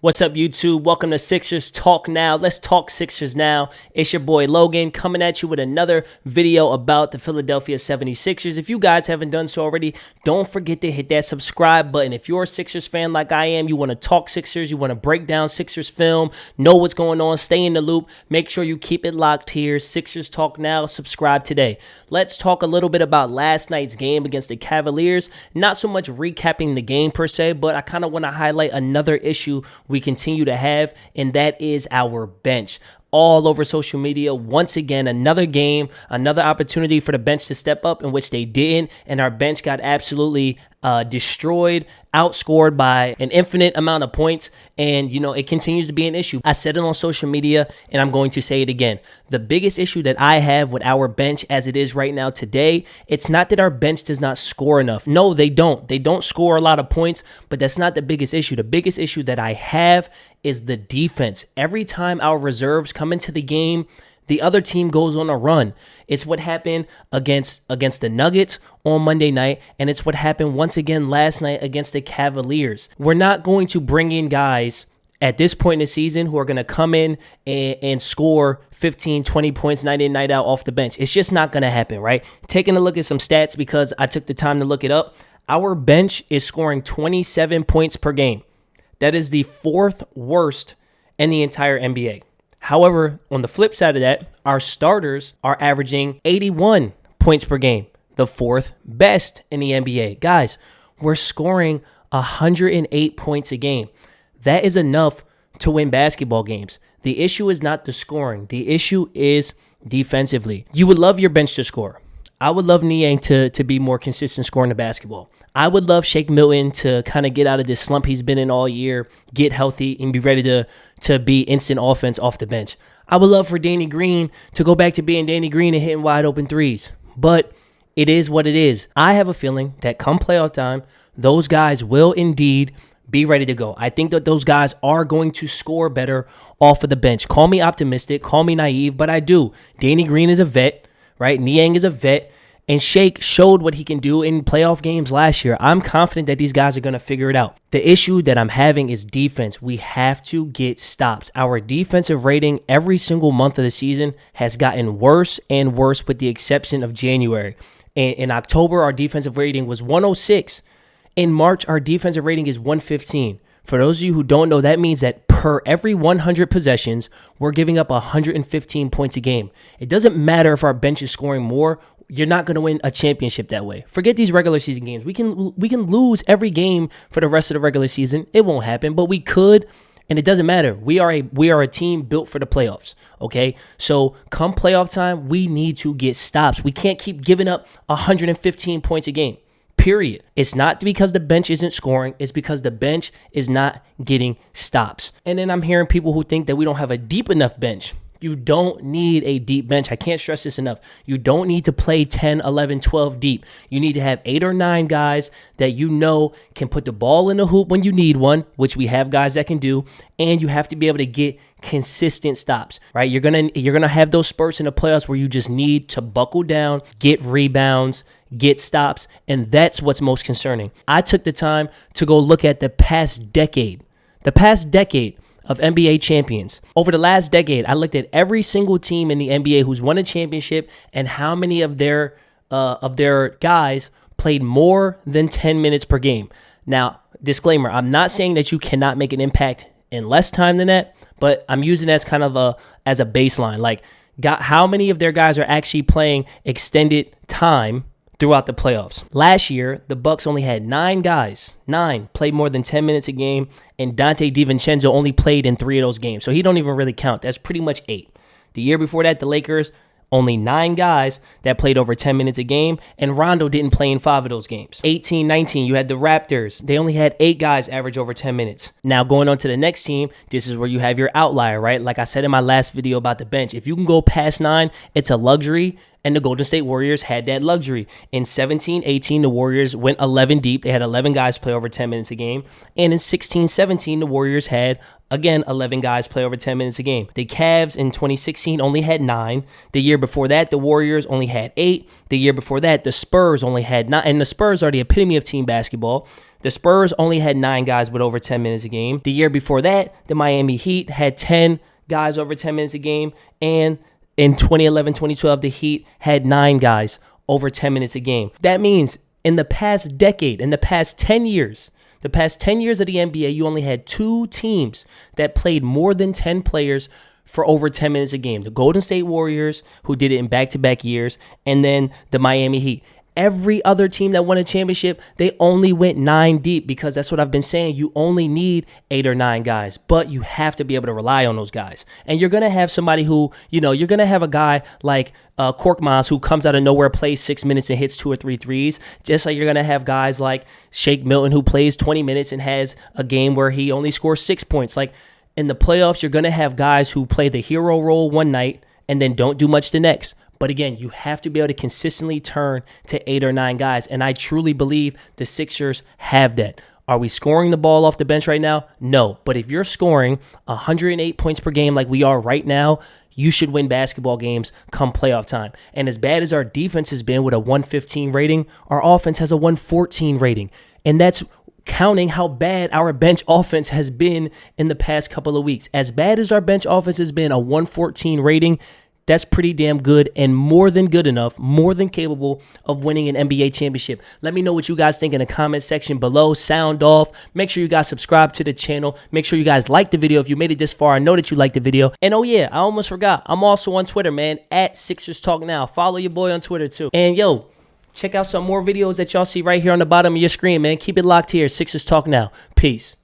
What's up, YouTube? Welcome to Sixers Talk Now. Let's talk Sixers now. It's your boy Logan coming at you with another video about the Philadelphia 76ers. If you guys haven't done so already, don't forget to hit that subscribe button. If you're a Sixers fan like I am, you want to talk Sixers, you want to break down Sixers film, know what's going on, stay in the loop, make sure you keep it locked here. Sixers Talk Now, subscribe today. Let's talk a little bit about last night's game against the Cavaliers. Not so much recapping the game per se, but I kind of want to highlight another issue we continue to have, and that is our bench. All over social media, once again, another game, another opportunity for the bench to step up, in which they didn't, and our bench got absolutely destroyed, outscored by an infinite amount of points, and, it continues to be an issue. I said it on social media, and I'm going to say it again. The biggest issue that I have with our bench as it is right now today, it's not that our bench does not score enough. No, they don't. They don't score a lot of points, but that's not the biggest issue. The biggest issue that I have is the defense. Every time our reserves come into the game, the other team goes on a run. It's what happened against the Nuggets on Monday night, and it's what happened once again last night against the Cavaliers. We're not going to bring in guys at this point in the season who are going to come in and score 15, 20 points night in, night out off the bench. It's just not going to happen, right? Taking a look at some stats, because I took the time to look it up, our bench is scoring 27 points per game. That is the fourth worst in the entire NBA. However, on the flip side of that, our starters are averaging 81 points per game, the fourth best in the NBA. Guys, we're scoring 108 points a game. That is enough to win basketball games. The issue is not the scoring. The issue is defensively. You would love your bench to score. I would love Niang to be more consistent scoring the basketball. I would love Shake Milton to kind of get out of this slump he's been in all year, get healthy, and be ready to be instant offense off the bench. I would love for Danny Green to go back to being Danny Green and hitting wide open threes. But it is what it is. I have a feeling that come playoff time, those guys will indeed be ready to go. I think that those guys are going to score better off of the bench. Call me optimistic, call me naive, but I do. Danny Green is a vet, right? Niang is a vet. And Shake showed what he can do in playoff games last year. I'm confident that these guys are going to figure it out. The issue that I'm having is defense. We have to get stops. Our defensive rating every single month of the season has gotten worse and worse, with the exception of January. In October, our defensive rating was 106. In March, our defensive rating is 115. For those of you who don't know, that means that per every 100 possessions, we're giving up 115 points a game. It doesn't matter if our bench is scoring more. You're not going to win a championship that way. Forget these regular season games. We can lose every game for the rest of the regular season. It won't happen, but we could, and it doesn't matter. We are a team built for the playoffs, okay? So come playoff time, we need to get stops. We can't keep giving up 115 points a game. Period. It's not because the bench isn't scoring. It's because the bench is not getting stops. And then I'm hearing people who think that we don't have a deep enough bench. You don't need a deep bench. I can't stress this enough. You don't need to play 10, 11, 12 deep. You need to have 8 or 9 guys that can put the ball in the hoop when you need one, which we have guys that can do, and you have to be able to get consistent stops, right? You're gonna have those spurts in the playoffs where you just need to buckle down, get rebounds, get stops, and that's what's most concerning. I took the time to go look at the past decade of NBA champions. Over the last decade, I looked at every single team in the NBA who's won a championship and how many of their guys played more than 10 minutes per game. Now, disclaimer, I'm not saying that you cannot make an impact in less time than that, but I'm using it as kind of as a baseline. Like, how many of their guys are actually playing extended time throughout the playoffs. Last year, the Bucks only had 9 guys. 9 played more than 10 minutes a game, and Dante DiVincenzo only played in 3 of those games. So he don't even really count. That's pretty much 8. The year before that, the Lakers, only 9 guys that played over 10 minutes a game, and Rondo didn't play in 5 of those games. 18-19, you had the Raptors. They only had 8 guys average over 10 minutes. Now, going on to the next team, this is where you have your outlier, right? Like I said in my last video about the bench, if you can go past 9, it's a luxury. And the Golden State Warriors had that luxury. In 17-18, the Warriors went 11 deep. They had 11 guys play over 10 minutes a game. And in 16-17, the Warriors had, again, 11 guys play over 10 minutes a game. The Cavs in 2016 only had 9. The year before that, the Warriors only had 8. The year before that, the Spurs only had 9. And the Spurs are the epitome of team basketball. The Spurs only had 9 guys with over 10 minutes a game. The year before that, the Miami Heat had 10 guys over 10 minutes a game. And in 2011-2012, the Heat had 9 guys over 10 minutes a game. That means in the past decade, in the past 10 years, of the NBA, you only had 2 teams that played more than 10 players for over 10 minutes a game. The Golden State Warriors, who did it in back-to-back years, and then the Miami Heat. Every other team that won a championship, they only went 9 deep, because that's what I've been saying. You only need 8 or 9 guys, but you have to be able to rely on those guys. And you're going to have somebody who, you're going to have a guy like Korkmaz who comes out of nowhere, plays 6 minutes and hits 2 or 3 threes. Just like you're going to have guys like Shake Milton who plays 20 minutes and has a game where he only scores 6 points. Like in the playoffs, you're going to have guys who play the hero role one night and then don't do much the next. But again, you have to be able to consistently turn to 8 or 9 guys. And I truly believe the Sixers have that. Are we scoring the ball off the bench right now? No. But if you're scoring 108 points per game like we are right now, you should win basketball games come playoff time. And as bad as our defense has been with a 115 rating, our offense has a 114 rating. And that's counting how bad our bench offense has been in the past couple of weeks. As bad as our bench offense has been, a 114 rating, that's pretty damn good and more than good enough, more than capable of winning an NBA championship. Let me know what you guys think in the comment section below. Sound off. Make sure you guys subscribe to the channel. Make sure you guys like the video if you made it this far. I know that you liked the video. And oh yeah, I almost forgot. I'm also on Twitter, man, at Sixers Talk Now. Follow your boy on Twitter too. And yo, check out some more videos that y'all see right here on the bottom of your screen, man. Keep it locked here. Sixers Talk Now. Peace.